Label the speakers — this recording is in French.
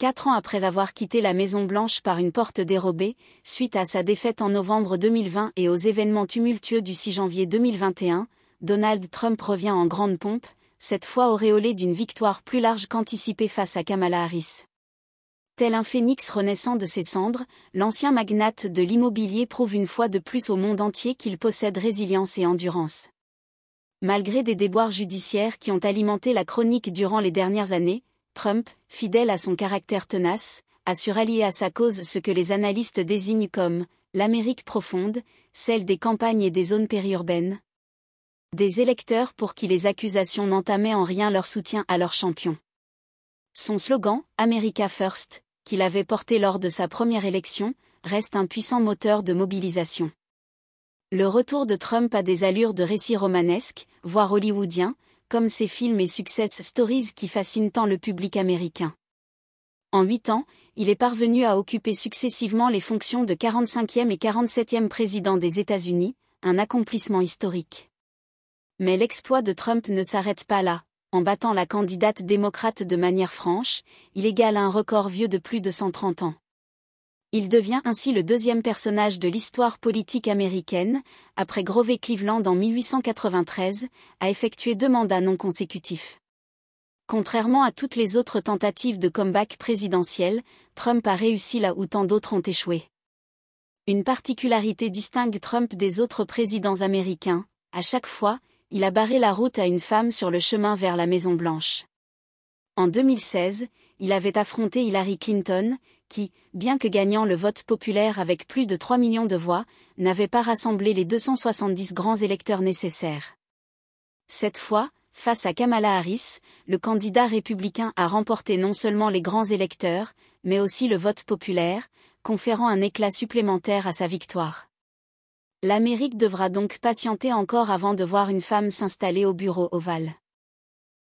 Speaker 1: 4 ans après avoir quitté la Maison-Blanche par une porte dérobée, suite à sa défaite en novembre 2020 et aux événements tumultueux du 6 janvier 2021, Donald Trump revient en grande pompe, cette fois auréolé d'une victoire plus large qu'anticipée face à Kamala Harris. Tel un phénix renaissant de ses cendres, l'ancien magnate de l'immobilier prouve une fois de plus au monde entier qu'il possède résilience et endurance. Malgré des déboires judiciaires qui ont alimenté la chronique durant les dernières années, Trump, fidèle à son caractère tenace, a su rallier à sa cause ce que les analystes désignent comme « l'Amérique profonde », celle des campagnes et des zones périurbaines. Des électeurs pour qui les accusations n'entamaient en rien leur soutien à leur champion. Son slogan « America First », qu'il avait porté lors de sa première élection, reste un puissant moteur de mobilisation. Le retour de Trump a des allures de récit romanesque, voire hollywoodien, comme ces films et success stories qui fascinent tant le public américain. En 8 ans, il est parvenu à occuper successivement les fonctions de 45e et 47e président des États-Unis, un accomplissement historique. Mais l'exploit de Trump ne s'arrête pas là. En battant la candidate démocrate de manière franche, il égale un record vieux de plus de 130 ans. Il devient ainsi le deuxième personnage de l'histoire politique américaine, après Grover Cleveland en 1893, à effectuer 2 mandats non consécutifs. Contrairement à toutes les autres tentatives de comeback présidentiel, Trump a réussi là où tant d'autres ont échoué. Une particularité distingue Trump des autres présidents américains, à chaque fois, il a barré la route à une femme sur le chemin vers la Maison-Blanche. En 2016, il avait affronté Hillary Clinton, qui, bien que gagnant le vote populaire avec plus de 3 millions de voix, n'avait pas rassemblé les 270 grands électeurs nécessaires. Cette fois, face à Kamala Harris, le candidat républicain a remporté non seulement les grands électeurs, mais aussi le vote populaire, conférant un éclat supplémentaire à sa victoire. L'Amérique devra donc patienter encore avant de voir une femme s'installer au bureau ovale.